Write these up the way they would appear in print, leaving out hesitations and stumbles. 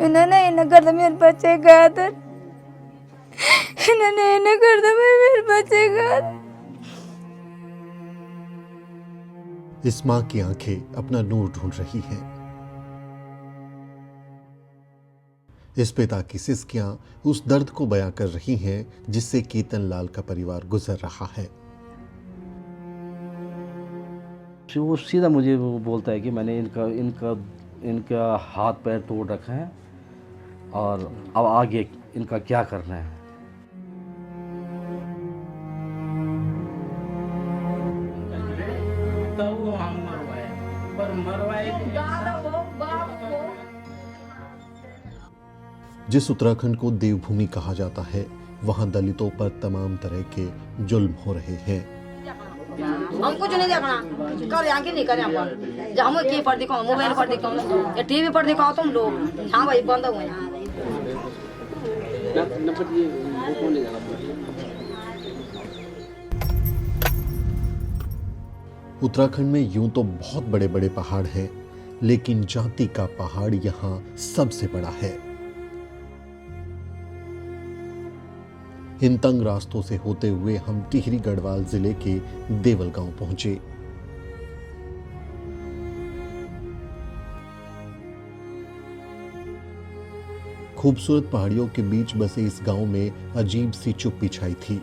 इन्होंने इन कर दो मेरे बच्चे गादर, इन्होंने इन कर दो मेरे बच्चे गादर। इस मां की आंखें अपना नूर ढूंढ रही हैं। इस पिता की सिसकियां उस दर्द को बयां कर रही हैं जिससे केतन लाल का परिवार गुजर रहा है। वो सीधा मुझे वो बोलता है कि मैंने इनका इनका इनका हाथ पैर तोड़ रखा है और अब आगे इनका क्या करना है। जिस उत्तराखंड को देवभूमि कहा जाता है, वहां दलितों पर तमाम तरह के जुल्म हो रहे हैं। हम कुछ नहीं देखना, कर आगे नहीं करें हम। जब हम की पर दिखाओ, मोबाइल पर दिखाओ या टीवी पर दिखाओ तुम लोग, हाँ भाई बंद हुए हैं। उत्तराखंड में यूं तो बहुत बड़े बड़े पहाड़ हैं, लेकिन जाति का पहाड़ यहां सबसे बड़ा है। इन तंग रास्तों से होते हुए हम टिहरी गढ़वाल जिले के देवल गांव पहुंचे। खूबसूरत पहाड़ियों के बीच बसे इस गांव में अजीब सी चुप्पी छाई थी।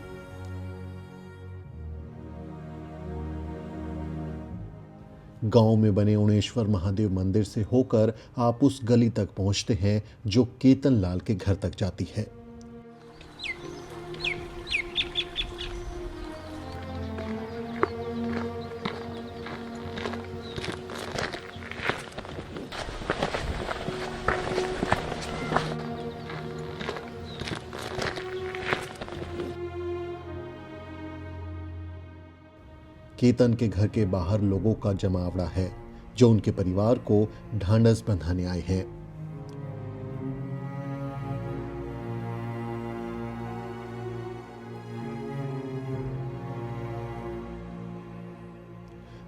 गांव में बने उणेश्वर महादेव मंदिर से होकर आप उस गली तक पहुंचते हैं जो केतन लाल के घर तक जाती है। केतन के घर के बाहर लोगों का जमावड़ा है जो उनके परिवार को ढांढस बंधाने आए हैं।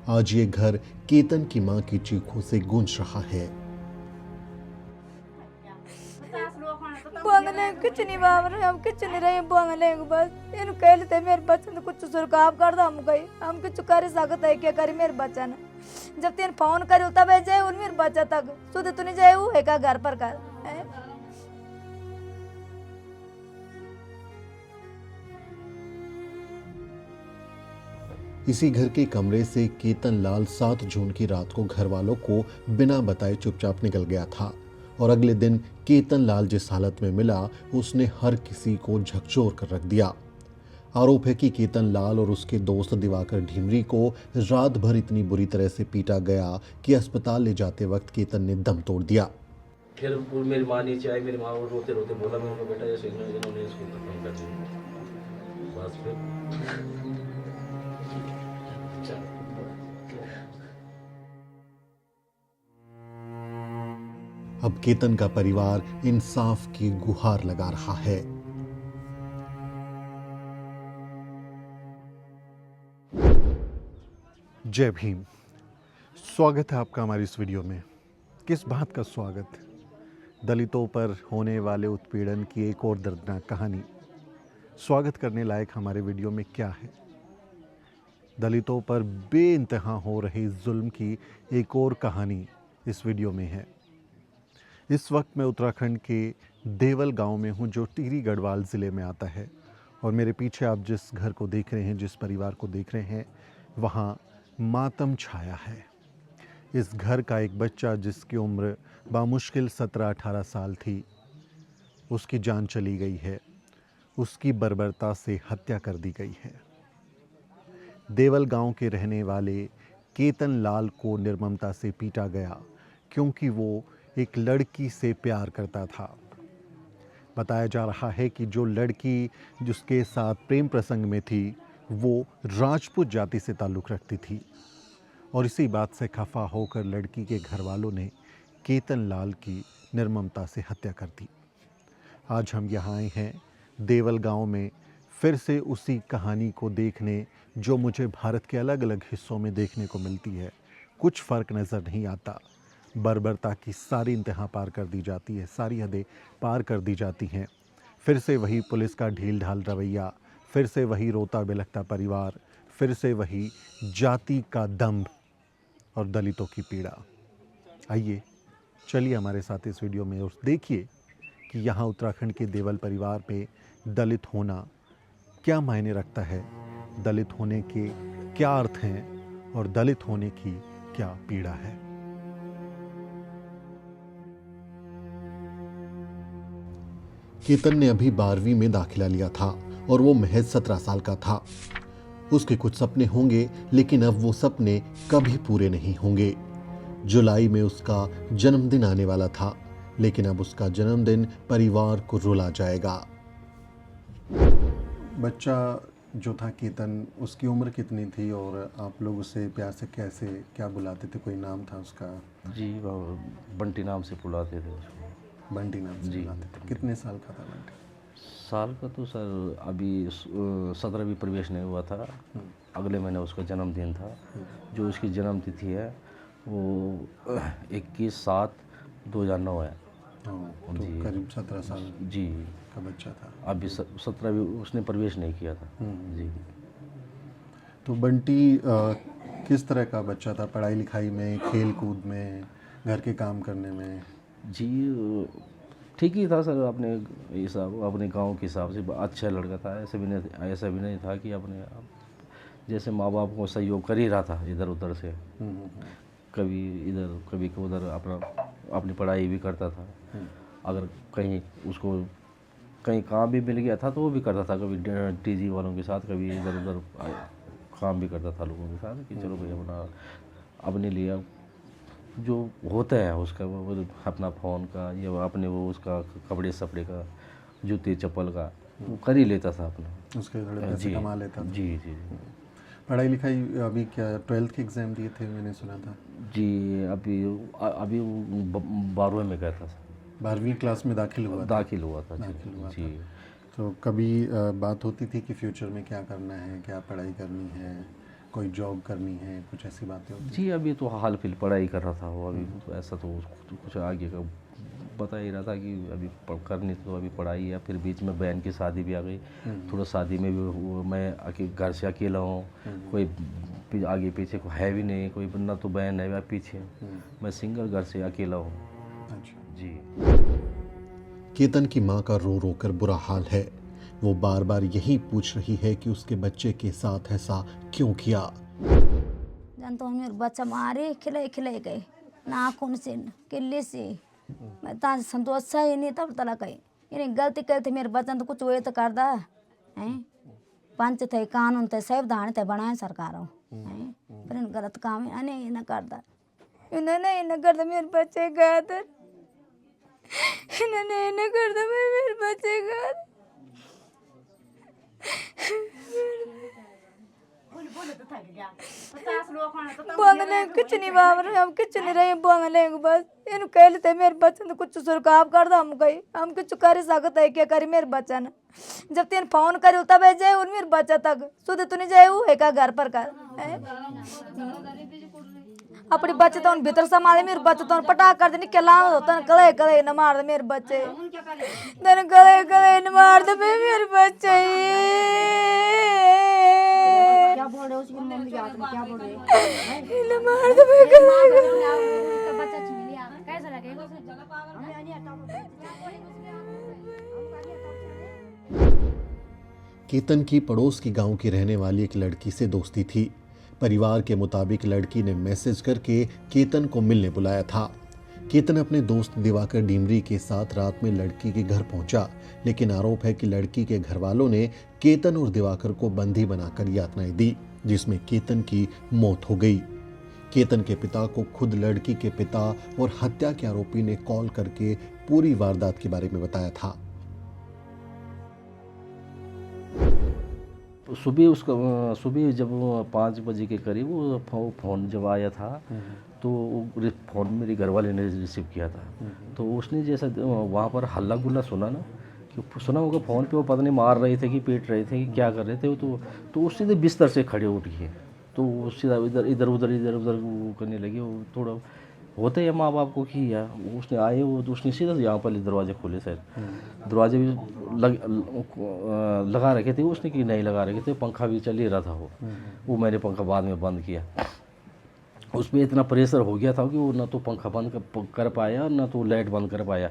आज ये घर केतन की मां की चीखों से गूंज रहा है। बोंगले कुछ नहीं बाबर, हम कुछ नहीं रहे बोंगले बस इन कहले थे मेरे बच्चे ने कुछ सुरकाब कर दो हम गई, हम कुछ कर सकते है क्या करी मेरे बच्चा ने। जब तीन फोन करे तब जाए उन मेरे बच्चा तक सुध तो नहीं जाए वो है का घर पर कर। इसी घर के कमरे से केतन लाल 7 जून की रात को घर वालों को बिना बताए चुपचाप निकल गया था और अगले दिन केतन लाल जिस हालत में मिला उसने हर किसी को झकझोर कर रख दिया। आरोप है कि केतन लाल और उसके दोस्त दिवाकर ढीमरी को रात भर इतनी बुरी तरह से पीटा गया कि अस्पताल ले जाते वक्त केतन ने दम तोड़ दिया। फिर मेरी माँ नीचे आई, मेरी माँ रोते रोते बोला मैं उनको बेटा जैसे इन्होंने इसको खत्म कर दिया। बस फिर अब केतन का परिवार इंसाफ की गुहार लगा रहा है। जय भीम। स्वागत है आपका हमारी इस वीडियो में। किस बात का स्वागत? दलितों पर होने वाले उत्पीड़न की एक और दर्दनाक कहानी। स्वागत करने लायक हमारे वीडियो में क्या है? दलितों पर बेइंतहा हो रही जुल्म की एक और कहानी इस वीडियो में है। इस वक्त मैं उत्तराखंड के देवल गांव में हूं जो टिहरी गढ़वाल ज़िले में आता है और मेरे पीछे आप जिस घर को देख रहे हैं, जिस परिवार को देख रहे हैं, वहां मातम छाया है। इस घर का एक बच्चा जिसकी उम्र बामुश्किल 17-18 साल थी, उसकी जान चली गई है, उसकी बर्बरता से हत्या कर दी गई है। देवल गांव के रहने वाले केतन लाल को निर्ममता से पीटा गया क्योंकि वो एक लड़की से प्यार करता था। बताया जा रहा है कि जो लड़की जिसके साथ प्रेम प्रसंग में थी वो राजपूत जाति से ताल्लुक़ रखती थी और इसी बात से खफा होकर लड़की के घर वालों ने केतन लाल की निर्ममता से हत्या कर दी। आज हम यहाँ आए हैं देवल गांव में फिर से उसी कहानी को देखने जो मुझे भारत के अलग अलग हिस्सों में देखने को मिलती है। कुछ फ़र्क नज़र नहीं आता, बर्बरता की सारी इंतहा पार कर दी जाती है, सारी हदें पार कर दी जाती हैं। फिर से वही पुलिस का ढील ढाल रवैया, फिर से वही रोता बिलखता परिवार, फिर से वही जाति का दंभ और दलितों की पीड़ा। आइए चलिए हमारे साथ इस वीडियो में और देखिए कि यहाँ उत्तराखंड के देवल परिवार पे दलित होना क्या मायने रखता है, दलित होने के क्या अर्थ हैं और दलित होने की क्या पीड़ा है। केतन ने अभी 12वीं में दाखिला लिया था और वो महज 17 साल का था। उसके कुछ सपने होंगे, लेकिन अब वो सपने कभी पूरे नहीं होंगे। जुलाई में उसका जन्मदिन आने वाला था, लेकिन अब उसका जन्मदिन परिवार को रुला जाएगा। बच्चा जो था केतन, उसकी उम्र कितनी थी और आप लोग उसे प्यार से कैसे क्या बुलाते थे? कोई नाम था उसका? जी, वो बंटी नाम से बुलाते थे उसको। बंटी नाम से जी। बुलाते थे। कितने साल का था बंटी? साल का तो सर अभी 17वीं प्रवेश नहीं हुआ था। अगले महीने उसका जन्मदिन था। जो उसकी जन्म तिथि है वो 21/7/2009 है। तो जी। करीब 17 साल जी, का बच्चा था। अभी 17वीं उसने प्रवेश नहीं किया था। जी। तो बंटी किस तरह का बच्चा था? पढ़ाई लिखाई में, खेल कूद में, घर के काम करने में? जी, ठीक ही था सर, अपने हिसाब अपने गांव के हिसाब से अच्छा लड़का था। ऐसा भी नहीं था कि अपने जैसे माँ बाप को सहयोग कर ही रहा था इधर उधर से। कभी इधर कभी उधर अपनी पढ़ाई भी करता था। अगर कहीं उसको कहीं काम भी मिल गया था तो वो भी करता था, कभी टीजी वालों के साथ, कभी इधर उधर काम भी करता था लोगों के साथ कि चलो भाई अपने लिए जो होता है उसका वो अपना फ़ोन का या अपने वो उसका कपड़े सपड़े का, जूते चप्पल का वो कर ही लेता था अपना। उसके थोड़े पैसे कमा लेता था। जी जी। पढ़ाई लिखाई अभी क्या 12th के एग्ज़ाम दिए थे मैंने सुना था? जी, अभी 12वें में गया था। 12वीं क्लास में दाखिल हुआ था? दाखिल हुआ था जी। तो कभी बात होती थी कि फ्यूचर में क्या करना है, क्या पढ़ाई करनी है, कोई जॉब करनी है, कुछ ऐसी बातें होती? जी, अभी तो हाल फिल पढ़ाई कर रहा था वो। अभी ऐसा तो कुछ आगे का बता ही रहा था कि अभी करनी तो अभी पढ़ाई है। फिर बीच में बहन की शादी भी आ गई। थोड़ा शादी में भी मैं घर से अकेला हूँ, कोई आगे पीछे को है भी नहीं, कोई ना तो बहन है या पीछे। मैं सिंगल घर से अकेला हूँ। अच्छा जी। केतन की माँ का रो रो कर बुरा हाल है। वो बार बार यही पूछ रही है कि उसके बच्चे के साथ ऐसा क्यों किया। जानता हूँ मेरे बच्चा मारे खिले खिले गए नाखून से किले से। मैं ताज संतोष ही नहीं तब तला कहीं इन्हें गलती करते मेरे बच्चन तो कुछ हुए तो कर दा हैं। पंच थे, कानून थे, संविधान थे बनाए सरकारों हैं, पर इन गलत काम है ये न कर दा। इन्होंने न कर दा मेरे बच्चे गादर, इन्होंने न कर दा मेरे बच्चे गादर। बोलने कुछ नहीं बाबर, हम कुछ नहीं रहे बोलने बस इन कह लेते मेरे बच्चन तो कुछ सुरकाब कर दो। हम कुछ कर सकते है क्या करी मेरे बच्चन? जब तीन फोन करी तब जाए उन मेरे बच्चा तक सुध तो नहीं जाए वो है का घर पर कर अपनी बच्चे तो भीतर संभाले मेरे बच्चे तो पटाख कर देने क्या होता कले कले न मार दे मेरे बच्चे, तेरे कले कले न मार दे मेरे बच्चे। क्या बोल रहे हो उसकी मम्मी के हाथ में? क्या बोल रहे हो? न मार दे बच्चा छीन लिया, कैसा लगेगा? केतन की पड़ोस की गांव की रहने वाली एक लड़की से दोस्ती थी। परिवार के मुताबिक लड़की ने मैसेज करके केतन को मिलने बुलाया था। केतन अपने दोस्त दिवाकर डीमरी के साथ रात में लड़की के घर पहुंचा, लेकिन आरोप है कि लड़की के घर वालों ने केतन और दिवाकर को बंदी बनाकर यातनाएं दी, जिसमें केतन की मौत हो गई। केतन के पिता को खुद लड़की के पिता और हत्या के आरोपी ने कॉल करके पूरी वारदात के बारे में बताया था। सुबह जब 5 बजे के करीब वो फ़ोन जब आया था तो फ़ोन मेरे घर वाले ने रिसीव किया था। तो उसने जैसा वहाँ पर हल्ला गुल्ला सुना ना, कि सुना होगा फ़ोन पे वो पता नहीं मार रहे थे कि पीट रहे थे कि क्या कर रहे थे। तो उससे तो बिस्तर से खड़े उठ गए, तो सीधा इधर उधर वो करने लगे। वो थोड़ा होते हैं माँ बाप को कि यार उसने आए वो तो उसने सीधा यहाँ पर दरवाजे खोले शायद, दरवाजे भी लगा रखे थे उसने कि नहीं लगा रखे थे, पंखा भी चल ही रहा था वो मैंने पंखा बाद में बंद किया। उस पर इतना प्रेशर हो गया था कि वो ना तो पंखा बंद कर पाया ना तो लाइट बंद कर पाया।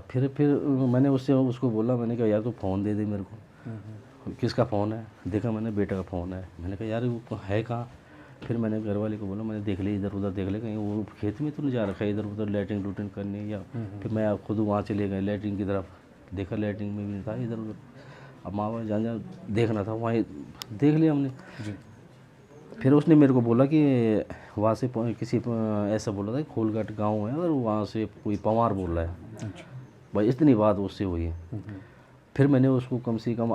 फिर मैंने उसको बोला, मैंने कहा यार तो फ़ोन दे दे मेरे को। किसका फ़ोन है? देखा मैंने, बेटा का फ़ोन है। मैंने कहा यार वो है कहाँ? फिर मैंने घर वाले को बोला, मैंने देख लिया इधर उधर देख ले, कहीं वो खेत में तो नहीं जा रखा है इधर उधर लैट्रिन लूट्रिन करने, या फिर मैं खुद वहाँ चले गए लैट्रिन की तरफ, देखा लैट्रिन में भी नहीं था इधर उधर। अब माँ बाप जहाँ जहाँ देखना था वहाँ देख लिया हमने। फिर उसने मेरे को बोला कि वहाँ से किसी ऐसा बोला था खोलघाट गांव है और वहाँ से कोई पवार बोल रहा है। भाई इतनी बात उससे हुई है। फिर मैंने उसको कम से कम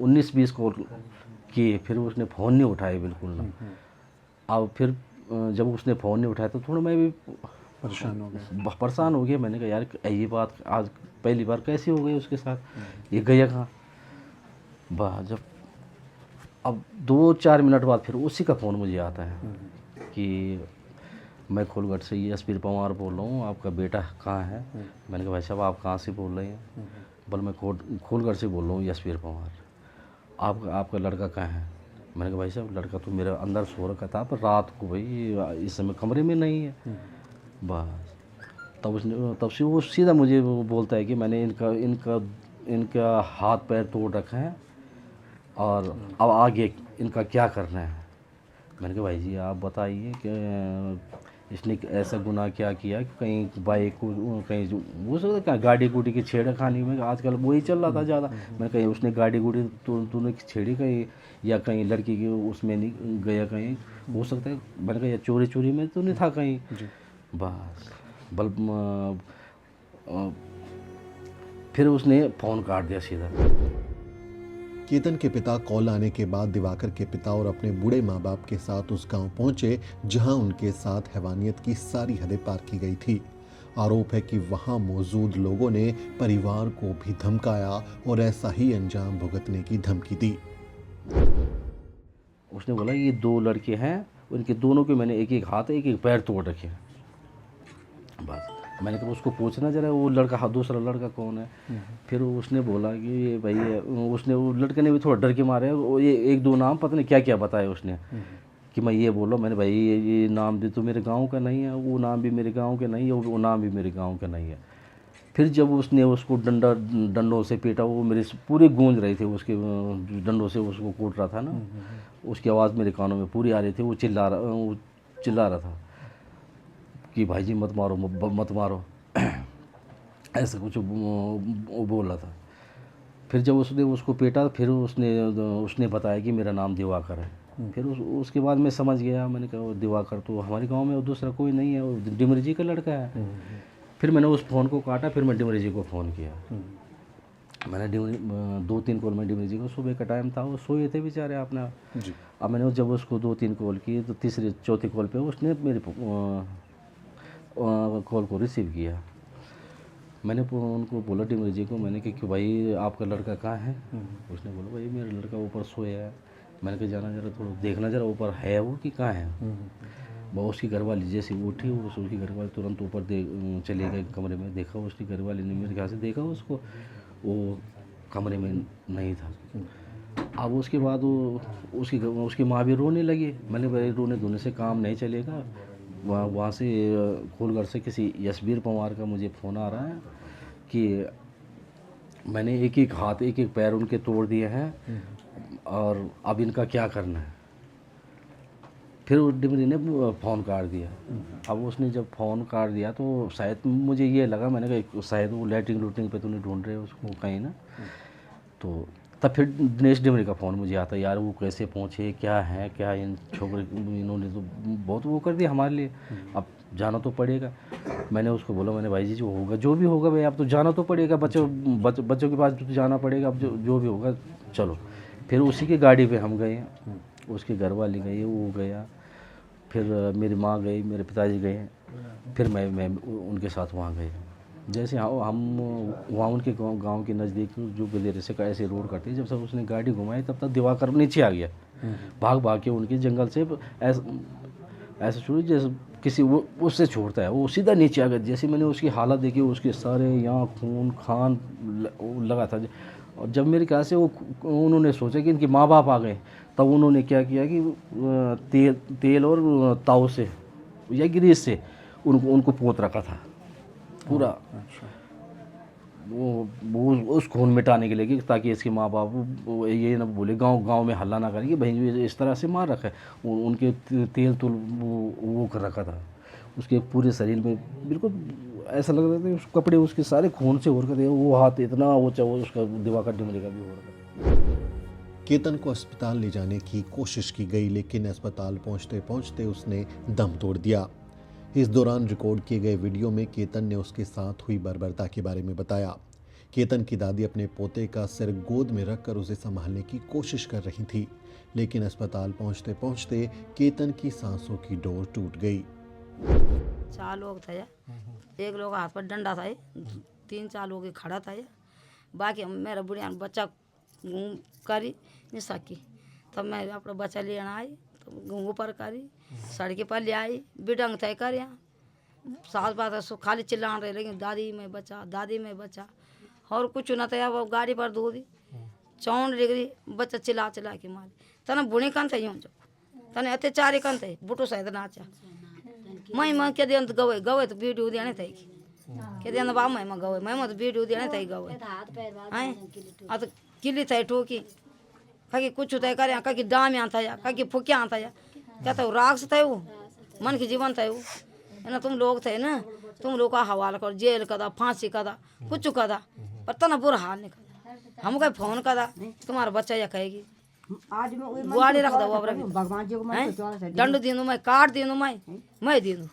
19-20 कॉल किए, फिर उसने फ़ोन नहीं उठाया बिल्कुल ना। अब फिर जब उसने फ़ोन नहीं उठाया तो थोड़ा मैं भी परेशान हो गया। मैंने कहा यार ये बात आज पहली बार कैसी हो गई उसके साथ, ये गया कहाँ? वाह, जब अब 2-4 मिनट बाद फिर उसी का फ़ोन मुझे आता है कि मैं खोलघाट से यशवीर पवार बोल रहा हूँ, आपका बेटा कहाँ है? मैंने कहा भाई साहब आप कहाँ से बोल रहे हैं? बोल मैं खोलघाट से बोल रहा हूँ यशवीर पवार। आपका लड़का कहाँ है? मैंने कहा भाई साहब लड़का तो मेरा अंदर सो रखा था, पर रात को भाई इस समय कमरे में नहीं है। बस तब से वो सीधा मुझे वो बोलता है कि मैंने इनका हाथ पैर तोड़ रखा है और अब आगे इनका क्या करना है। मैंने कहा भाई जी आप बताइए कि इसने ऐसा गुनाह क्या किया कि कहीं बाइक को कहीं वो सकता क्या गाड़ी गुड़ी की छेड़खानी में आजकल वही चल रहा था ज़्यादा। मैंने कहीं उसने गाड़ी गुड़ी तूने छेड़ी कहीं, या कहीं लड़की की उसमें नहीं गया कहीं, हो सकता है। मैंने कहा या चोरी में तो नहीं था कहीं। बस फिर उसने फ़ोन काट दिया सीधा। केतन के पिता कॉल आने के बाद दिवाकर के पिता और अपने बूढ़े माँ बाप के साथ उस गांव पहुंचे जहां उनके साथ हैवानियत की सारी हदें पार की गई थी। आरोप है कि वहां मौजूद लोगों ने परिवार को भी धमकाया और ऐसा ही अंजाम भुगतने की धमकी दी। उसने बोला ये 2 लड़के हैं, उनके दोनों के मैंने एक हाथ एक पैर तोड़ रखे हैं। बस मैंने कहा उसको पूछना जरा वो लड़का दूसरा लड़का कौन है। फिर उसने बोला कि भाई उसने वो लड़के ने भी थोड़ा डर के मारे, वो ये 1-2 नाम पता नहीं क्या क्या बताया उसने कि मैं ये बोल रहा हूँ। मैंने भाई ये नाम भी तो मेरे गांव का नहीं है, वो नाम भी मेरे गांव के नहीं है, वो नाम भी मेरे गांव का नहीं है। फिर जब उसने उसको डंडों से पीटा, वो मेरे पूरे गूंज रहे थे, उसके डंडों से उसको कूट रहा था ना, उसकी आवाज़ मेरे कानों में पूरी आ रही थी। वो चिल्ला रहा था कि भाई जी मत मारो ऐसा कुछ वो बोल रहा था। फिर जब उसने उसको पीटा फिर उसने बताया कि मेरा नाम दिवाकर है। फिर उसके बाद मैं समझ गया, मैंने कहा दिवाकर तो हमारे गांव में दूसरा कोई नहीं है, वो डिमरी जी का लड़का है। फिर मैंने उस फ़ोन को काटा, फिर मैं डिमरी जी को फ़ोन किया। मैंने 2-3 कॉल में डिमरी जी को, सुबह का टाइम था, वो सोए थे बेचारे अपना। अब मैंने जब उसको 2-3 कॉल की तो तीसरी चौथी कॉल पे उसने मेरी कॉल को रिसीव किया। मैंने उनको बोला डिमरी जी को, मैंने कहा कि भाई आपका लड़का कहाँ है? उसने बोला भाई मेरा लड़का ऊपर सोया है। मैंने कहा जाना जरा थोड़ा देखना जरा ऊपर है वो कि कहाँ है। वो उसकी घरवाली जैसे उठी, उसकी घरवाली तुरंत ऊपर चले गए कमरे में। देखा उसकी घरवाली ने मेरे ख्याल से देखा उसको, वो कमरे में नहीं था। अब उसके बाद वो उसकी माँ भी रोने लगी। मैंने भाई रोने धोने से काम नहीं चलेगा। वहाँ से खोलघाट से किसी यशवीर पवार का मुझे फ़ोन आ रहा है कि मैंने एक हाथ एक पैर उनके तोड़ दिए हैं और अब इनका क्या करना है। फिर डिमरी ने फ़ोन काट दिया। अब उसने जब फ़ोन काट दिया तो शायद मुझे ये लगा, मैंने कहा शायद वो लैट्रिन लूट्रिन पे तो नहीं ढूंढ रहे उसको कहीं ना। तो तब फिर दिनेश डिमरी का फ़ोन मुझे आता, यार वो कैसे पहुँचे, क्या है क्या इन छोकरे इन्होंने तो बहुत वो कर दिया हमारे लिए, अब जाना तो पड़ेगा। मैंने उसको बोला, मैंने भाई जी जो होगा जो भी होगा भाई अब तो जाना तो पड़ेगा, बच्चों के पास तो जाना पड़ेगा, अब जो भी होगा चलो। फिर उसी की गाड़ी पे हम गए, उसके घर वाली गई, वो गया, फिर मेरी माँ गई, मेरे पिताजी गए, फिर मैं उनके साथ वहाँ गए। जैसे हम वहाँ उनके गांव के नज़दीक जो गलेरे से ऐसे रोड कटी, जब सब उसने गाड़ी घुमाई तब तक दिवाकर नीचे आ गया। भाग भाग के उनके जंगल से ऐसे छोड़ी जैसे किसी वो उससे छोड़ता है, वो सीधा नीचे आ गया। जैसे मैंने उसकी हालत देखी, उसके सारे यहाँ खून खान लगा था। और जब मेरे ख्याल से वो उन्होंने सोचा कि इनके माँ बाप आ गए, तब उन्होंने क्या किया कि तेल और ताव से या ग्रीस से उनको पोत रखा था पूरा। अच्छा। वो उस खून मिटाने के लिए कि ताकि इसके माँ बाप ये ना बोले, गांव में हल्ला ना करें कि भाई जो इस तरह से मार रखा है। उनके तेल तुल वो कर रखा था उसके पूरे शरीर में, बिल्कुल ऐसा लग रहा था कि कपड़े उसके सारे खून से हो रखे थे। वो हाथ इतना ऊंचा, वो उसका दिवा का डिमरी का भी हो रखा था। केतन को अस्पताल ले जाने की कोशिश की गई, लेकिन अस्पताल पहुंचते पहुंचते उसने दम तोड़ दिया। इस दौरान रिकॉर्ड किए गए वीडियो में केतन ने उसके साथ हुई बर्बरता के बारे में बताया। केतन की दादी अपने पोते का सिर गोद में रखकर उसे संभालने की कोशिश कर रही थी, लेकिन अस्पताल पहुंचते पहुंचते केतन की सांसों की डोर टूट गई। 4 लोग थे, एक लोग हाथ पर डंडा था, 3-4 लोग खड़ा था, बाकी मेरा बुढ़िया बच्चा घूम करी नहीं सकी। तब मैं अपना बच्चा ले आई, तो घूंघू पर करी, सड़के पर ले आई, बिडंग तय कर यहाँ सास बात है, खाली चिल्लान रहे, लेकिन दादी में बच्चा, दादी में बच्चा, और कुछ ना था। वो गाड़ी पर दो दी चौन डिग्री बच्चा चिल्ला चिल्ला के मारे। तना बुढ़ी कन थे यूँ जो तने अत्याचारी कन थे, बुटो सहित नाचा मैं के दिन गवे गवे तो वीडियो देने थे के दिन बाबू मैं गवे मैं तो वीडियो देने थे गवे हैं आ तो किली थे ठोकी कहीं कुछ तय करे, कहीं डाम यहाँ था, कहीं फुकिया था, क्या था राक्ष थे वो, मन के जीवन थे वो है ना। तुम लोग थे ना, तुम लोग का हवाला कर, जेल का था, फांसी का था, कुछ का था, पर तना बुरा हाल नहीं कर। हम कहीं फोन का था तुम्हारा बच्चा या कहेगी गुआड़ी रख दो अब दंड दी दूँ मैं, काट दी दूँ मैं दी दूँ,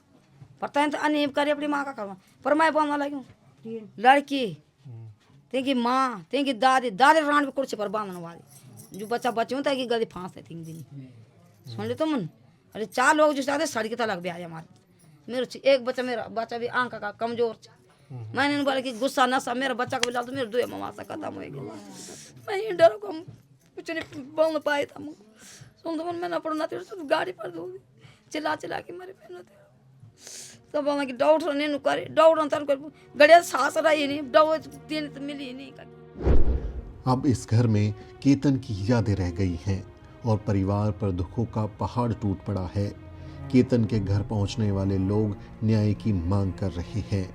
पता है तो अनिब करे अपनी माँ का करवा। पर मैं बोलना लगी लड़की तेगी माँ तेगी दादी दादी रान भी कुर्सी पर बांधने वाली, जो बच्चा बच्चे होता है कि गदी फांस है 3 दिन सुन ले तुम। अरे 4 लोग जो चाहते सड़क तलक भी आए हमारे। मेरे एक बच्चा, मेरा बच्चा भी आंख का कमजोर, मैंने बोला कि गुस्सा नशा मेरा बच्चा को भी ला तो मेरे 2 मामा से खत्म हो गया। मैं डर को कुछ नहीं बोल पाया था। सुन तो मैंने पढ़ना तो गाड़ी पर दो चिल्ला चिल्ला के मेरे पहन थे तो बोला कि दौड़ नहीं करे दौड़ गड़िया सांस रही नहीं दौड़ दिन तो मिली नहीं कर। अब इस घर में केतन की यादें रह गई हैं और परिवार पर दुखों का पहाड़ टूट पड़ा है। केतन के घर पहुंचने वाले लोग न्याय की मांग कर रहे हैं।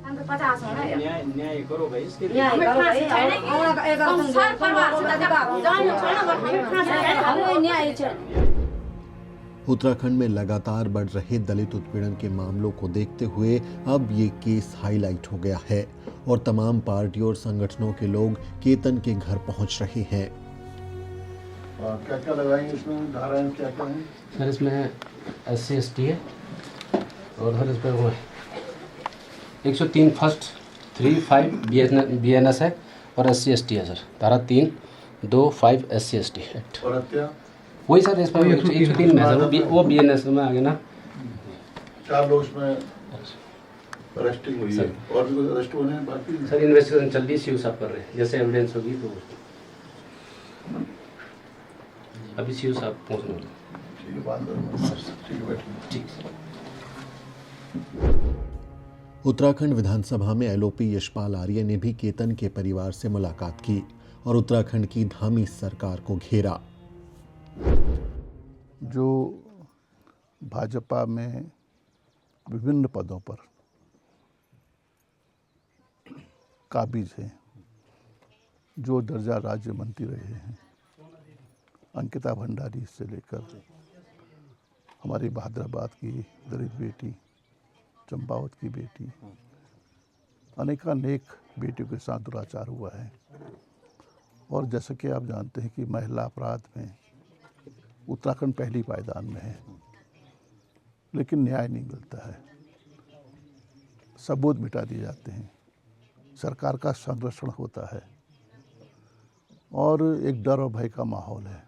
न्याय करो भाई इसके लिए। उत्तराखंड में लगातार बढ़ रहे दलित उत्पीड़न के मामलों को देखते हुए अब ये केस हाईलाइट हो गया है और तमाम पार्टियों और संगठनों के लोग केतन के घर पहुंच रहे हैं। क्या क्या लगाएंगे इसमें, धाराएं क्या क्या हैं? सर इसमें SC/ST है और सर इस पर वो है 103 फर्स्ट 3(5) BNS है और SC/ST है सर, धारा 3(2)(5) SC/ST एक्ट। और हत्या वही सर इस पर 103 में है वो BNS में आ गया ना। 4 लोग इसमें अरेस्टिंग हुई है और भी कुछ अरेस्ट होने हैं बाकी। सर इन्वेस्टिगेशन चल रही है, CU साहब कर रहे हैं, जैसे एविडेंस होगी तो अभी CU साहब पहुँचने वाले। ठीक है, बात करूँगा। ठीक है, बैठिए। ठीक। उत्तराखंड विधानसभा में LOP यशपाल आर्य ने भी केतन के परिवार से मुलाकात की और उत्तराखंड की धामी सरकार को घेरा। जो भाजपा में विभिन्न पदों पर काबिज हैं, जो दर्जा राज्य मंत्री रहे हैं, अंकिता भंडारी से लेकर हमारी बहादुराबाद की दलित बेटी, चंपावत की बेटी, अनेकानेक बेटियों के साथ दुराचार हुआ है। और जैसा कि आप जानते हैं कि महिला अपराध में उत्तराखंड पहली पायदान में है, लेकिन न्याय नहीं मिलता है, सबूत मिटा दिए जाते हैं, सरकार का संरक्षण होता है और एक डर और भय का माहौल है।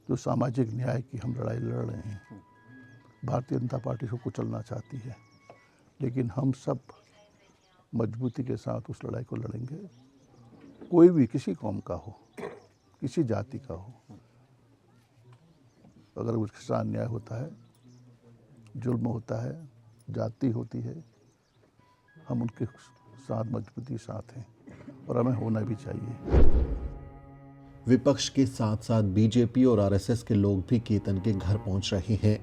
जो सामाजिक न्याय की हम लड़ाई लड़ रहे हैं, भारतीय जनता पार्टी को कुचलना चाहती है, लेकिन हम सब मजबूती के साथ उस लड़ाई को लड़ेंगे। कोई भी किसी कौम का हो, किसी जाति का हो, अगर उसके साथ अन्याय होता है, जुल्म होता है, जाति होती है, हम उनके साथ मजबूती साथ हैं और हमें होना भी चाहिए। विपक्ष के साथ साथ बीजेपी और आरएसएस के लोग भी केतन के घर पहुंच रहे हैं।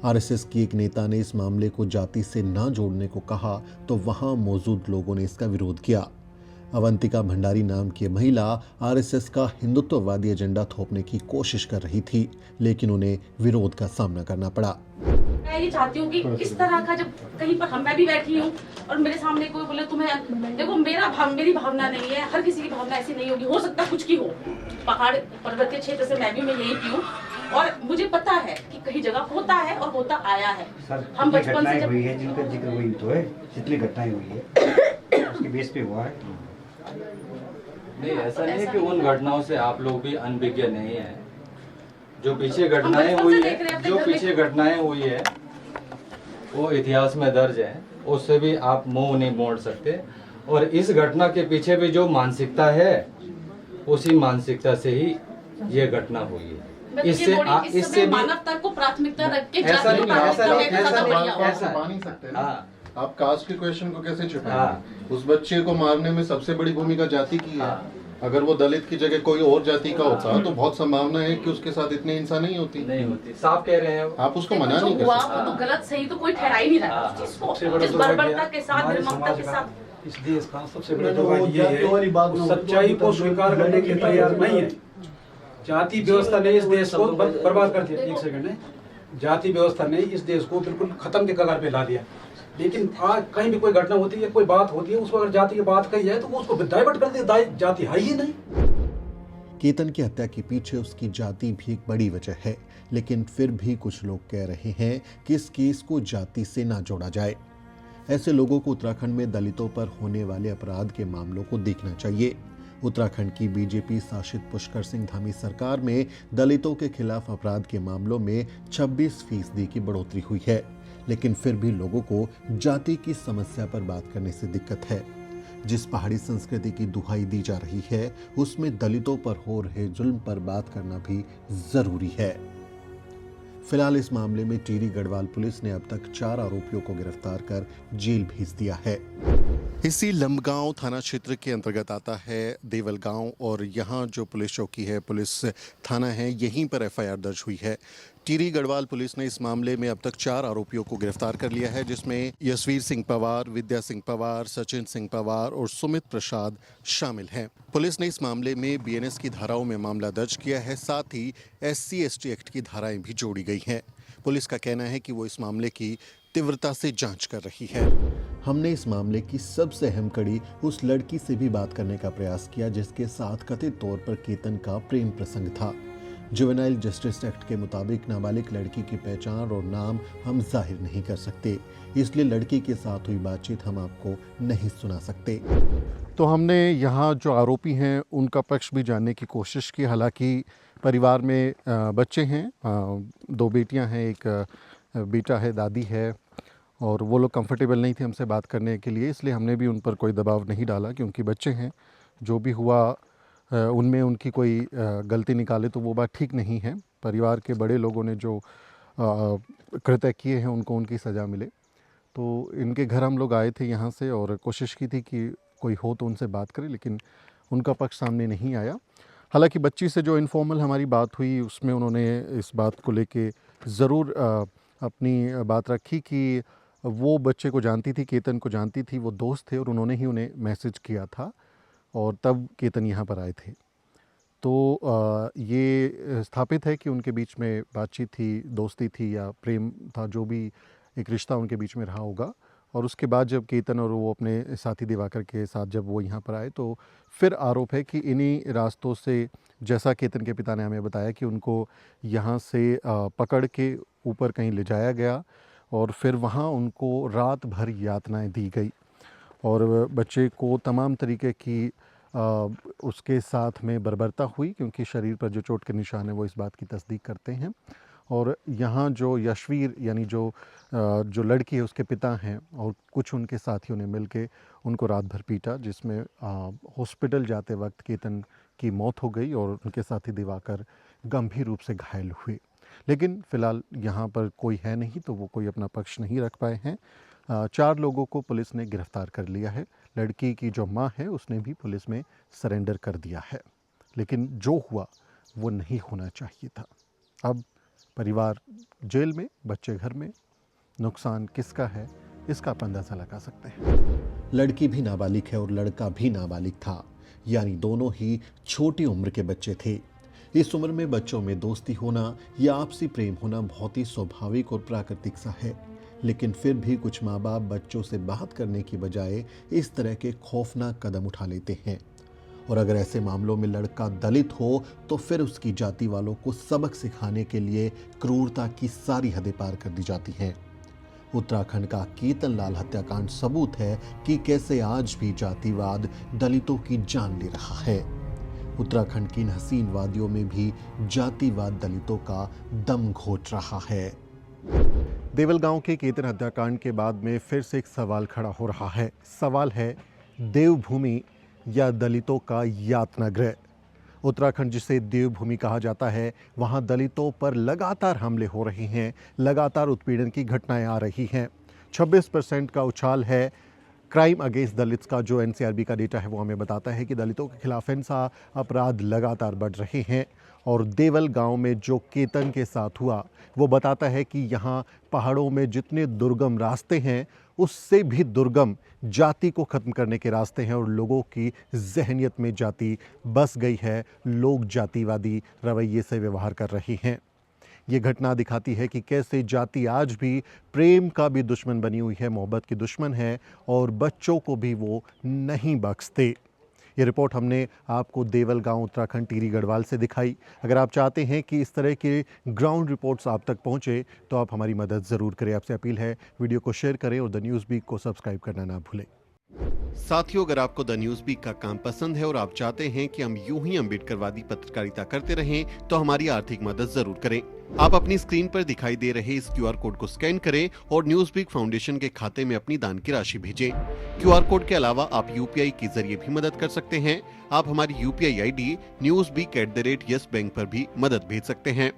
आरएसएस की एक नेता ने इस मामले को जाति से ना जोड़ने को कहा तो वहां मौजूद लोगों ने इसका विरोध किया। अवंतिका भंडारी नाम की महिला आरएसएस का हिंदुत्ववादी एजेंडा थोपने की कोशिश कर रही थी, लेकिन उन्हें विरोध का सामना करना पड़ा। मैं ये चाहती हूँ कि इस तरह का जब कहीं पर मैं भी बैठी हूँ और मेरे सामने कोई बोले तुम्हें, देखो मेरी भावना नहीं है, हर किसी की भावना ऐसी नहीं होगी, हो सकता है कुछ की हो। पहाड़ पर्वतीय क्षेत्र से मैं यही की हूँ और मुझे पता है कि कई जगह होता है और होता आया है। हम बचपन से जब हुई है, जिनका जिक्र हुई तो है, जितनी घटनाएं हुई है उसके बेस पे हुआ है। नहीं, ऐसा नहीं है कि उन घटनाओं से आप लोग भी अनभिज्ञ नहीं है। जो पीछे घटनाएं हुई है वो इतिहास में दर्ज है, उससे भी आप मुंह नहीं मोड़ सकते। और इस घटना के पीछे भी जो मानसिकता है, उसी मानसिकता से ही ये घटना हुई है। इससे मानवता को प्राथमिकता रख के ऐसा नहीं सकते ना। आप कास्ट के क्वेश्चन को कैसे छुपाएंगे? उस बच्चे को मारने में सबसे बड़ी भूमिका जाति की है। अगर वो दलित की जगह कोई और जाति का होता तो बहुत संभावना है कि उसके साथ इतनी हिंसा नहीं होती। साफ कह रहे हैं आप, उसको मना नहीं कर सकते। तो गलत सही तो कोई ठहरा ही नहीं रहा है इस चीज को, इस बर्बरता के साथ, निर्ममता के साथ। इस देश का सबसे बड़ा दुर्भाग्य ये है, सच्चाई को स्वीकार करने के तैयार नहीं है। जाति व्यवस्था ने इस देश को बर्बाद कर दिया। एक सेकंड है, जाति व्यवस्था ने इस देश को बिल्कुल खत्म के कगार पे ला दिया। लेकिन आज कहीं भी कोई घटना होती है, कोई बात होती है, उसको अगर जाति की बात कही जाए तो उसको डाइवर्ट कर दिया, जाति है ही नहीं। केतन की हत्या के पीछे उसकी जाति भी एक बड़ी वजह है, लेकिन फिर भी कुछ लोग कह रहे हैं कि इस केस को जाति से ना जोड़ा जाए। ऐसे लोगों को उत्तराखंड में दलितों पर होने वाले अपराध के मामलों को देखना चाहिए। उत्तराखंड की बीजेपी शासित पुष्कर सिंह धामी सरकार में दलितों के खिलाफ अपराध के मामलों में 26% की बढ़ोतरी हुई है, लेकिन फिर भी लोगों को जाति की समस्या पर बात करने से दिक्कत है। जिस पहाड़ी संस्कृति की दुहाई दी जा रही है, उसमें दलितों पर हो रहे जुल्म पर बात करना भी जरूरी है। फिलहाल इस मामले में टिहरी गढ़वाल पुलिस ने अब तक 4 आरोपियों को गिरफ्तार कर जेल भेज दिया है। इसी लंबगांव थाना क्षेत्र के अंतर्गत आता है देवल गांव और यहाँ जो पुलिस चौकी है, पुलिस थाना है, यहीं पर एफआईआर दर्ज हुई है। टिहरी गढ़वाल पुलिस ने इस मामले में अब तक 4 आरोपियों को गिरफ्तार कर लिया है, जिसमें यशवीर सिंह पवार, विद्या सिंह पवार, सचिन सिंह पवार और सुमित प्रसाद शामिल हैं। पुलिस ने इस मामले में बीएनएस की धाराओं में मामला दर्ज किया है, साथ ही SC/ST एक्ट की धाराएं भी जोड़ी गई हैं। पुलिस का कहना है कि वो इस मामले की तीव्रता से जांच कर रही है। हमने इस मामले की सबसे अहम कड़ी उस लड़की से भी बात करने का प्रयास किया जिसके साथ कथित तौर पर केतन का प्रेम प्रसंग था। जुवेनाइल जस्टिस एक्ट के मुताबिक नाबालिग लड़की की पहचान और नाम हम जाहिर नहीं कर सकते, इसलिए लड़की के साथ हुई बातचीत हम आपको नहीं सुना सकते। तो हमने यहाँ जो आरोपी हैं उनका पक्ष भी जानने की कोशिश की। हालांकि परिवार में बच्चे हैं, 2 बेटियां हैं, एक बेटा है, दादी है, और वो लोग कंफर्टेबल नहीं थे हमसे बात करने के लिए, इसलिए हमने भी उन पर कोई दबाव नहीं डाला, क्योंकि बच्चे हैं। जो भी हुआ उनमें उनकी कोई गलती निकाले तो वो बात ठीक नहीं है। परिवार के बड़े लोगों ने जो कृत्य किए हैं उनको उनकी सज़ा मिले। तो इनके घर हम लोग आए थे यहाँ से और कोशिश की थी कि कोई हो तो उनसे बात करें, लेकिन उनका पक्ष सामने नहीं आया। हालांकि बच्ची से जो इनफॉर्मल हमारी बात हुई उसमें उन्होंने इस बात को लेके ज़रूर अपनी बात रखी कि वो बच्चे को जानती थी, केतन को जानती थी, वो दोस्त थे और उन्होंने ही उन्हें मैसेज किया था और तब केतन यहाँ पर आए थे। तो ये स्थापित है कि उनके बीच में बातचीत थी, दोस्ती थी या प्रेम था, जो भी एक रिश्ता उनके बीच में रहा होगा। और उसके बाद जब केतन और वो अपने साथी दिवाकर के साथ जब वो यहाँ पर आए तो फिर आरोप है कि इन्हीं रास्तों से, जैसा केतन के पिता ने हमें बताया, कि उनको यहाँ से पकड़ के ऊपर कहीं ले जाया गया और फिर वहाँ उनको रात भर यातनाएं दी गई और बच्चे को तमाम तरीके की उसके साथ में बर्बरता हुई, क्योंकि शरीर पर जो चोट के निशान हैं वो इस बात की तस्दीक करते हैं। और यहाँ जो यशवीर यानी जो लड़की है उसके पिता हैं और कुछ उनके साथियों ने मिलके उनको रात भर पीटा, जिसमें हॉस्पिटल जाते वक्त केतन की मौत हो गई और उनके साथी दिवाकर गंभीर रूप से घायल हुए। लेकिन फ़िलहाल यहाँ पर कोई है नहीं, तो वो कोई अपना पक्ष नहीं रख पाए हैं। 4 लोगों को पुलिस ने गिरफ्तार कर लिया है। लड़की की जो माँ है उसने भी पुलिस में सरेंडर कर दिया है। लेकिन जो हुआ वो नहीं होना चाहिए था। अब परिवार जेल में, बच्चे घर में। नुकसान किसका है इसका आप अंदाज़ा लगा सकते हैं। लड़की भी नाबालिग है और लड़का भी नाबालिग था, यानी दोनों ही छोटी उम्र के बच्चे थे। इस उम्र में बच्चों में दोस्ती होना या आपसी प्रेम होना बहुत ही स्वाभाविक और प्राकृतिक सा है। लेकिन फिर भी कुछ माँ बाप बच्चों से बात करने की बजाय इस तरह के खौफनाक कदम उठा लेते हैं। और अगर ऐसे मामलों में लड़का दलित हो तो फिर उसकी जाति वालों को सबक सिखाने के लिए क्रूरता की सारी हदें पार कर दी जाती हैं। उत्तराखंड का केतन लाल हत्याकांड सबूत है कि कैसे आज भी जातिवाद दलितों की जान ले रहा है। उत्तराखंड की इन हसीन वादियों में भी जातिवाद दलितों का दम घोट रहा है। देवलगांव के केतन हत्याकांड के बाद में फिर से एक सवाल खड़ा हो रहा है। सवाल है, देवभूमि या दलितों का यातना गृह। उत्तराखंड जिसे देवभूमि कहा जाता है, वहां दलितों पर लगातार हमले हो रहे हैं, लगातार उत्पीड़न की घटनाएं आ रही हैं। 26% का उछाल है। क्राइम अगेंस्ट दलित्स का जो एनसीआरबी का डेटा है वो हमें बताता है कि दलितों के खिलाफ हिंसा अपराध लगातार बढ़ रहे हैं। और देवल गांव में जो केतन के साथ हुआ वो बताता है कि यहाँ पहाड़ों में जितने दुर्गम रास्ते हैं उससे भी दुर्गम जाति को ख़त्म करने के रास्ते हैं और लोगों की जहनियत में जाति बस गई है। लोग जातिवादी रवैये से व्यवहार कर रही हैं। ये घटना दिखाती है कि कैसे जाति आज भी प्रेम का भी दुश्मन बनी हुई है, मोहब्बत की दुश्मन है और बच्चों को भी वो नहीं बख्शते। ये रिपोर्ट हमने आपको देवल गांव उत्तराखंड टिहरी गढ़वाल से दिखाई। अगर आप चाहते हैं कि इस तरह के ग्राउंड रिपोर्ट्स आप तक पहुंचे तो आप हमारी मदद ज़रूर करें। आपसे अपील है, वीडियो को शेयर करें और द न्यूज़ वीक को सब्सक्राइब करना ना भूलें। साथियों, अगर आपको द न्यूज़ वीक का काम पसंद है और आप चाहते हैं कि हम यूं ही अम्बेडकरवादी पत्रकारिता करते रहें तो हमारी आर्थिक मदद जरूर करें। आप अपनी स्क्रीन पर दिखाई दे रहे इस QR कोड को स्कैन करें और न्यूज़ वीक फाउंडेशन के खाते में अपनी दान की राशि भेजें। QR कोड के अलावा आप UPI के जरिए भी मदद कर सकते हैं। आप हमारी UPI ID newsweek@yes bank पर भी मदद भेज सकते हैं।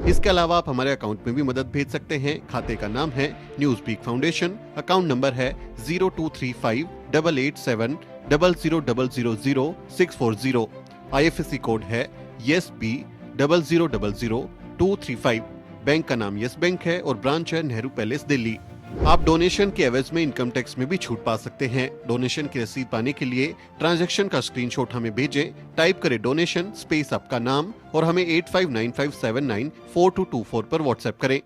इसके अलावा आप हमारे अकाउंट में भी मदद भेज सकते हैं। खाते का नाम है News Week Foundation, account number है 02358800000640। IFSC कोड है YesB 00000235। बैंक का नाम यस बैंक है और ब्रांच है नेहरू पैलेस दिल्ली। आप डोनेशन के एवज में इनकम टैक्स में भी छूट पा सकते हैं। डोनेशन की रसीद पाने के लिए ट्रांजैक्शन का स्क्रीनशॉट हमें भेजें। टाइप करें डोनेशन स्पेस आपका नाम और हमें 8595794224 पर व्हाट्सएप करें।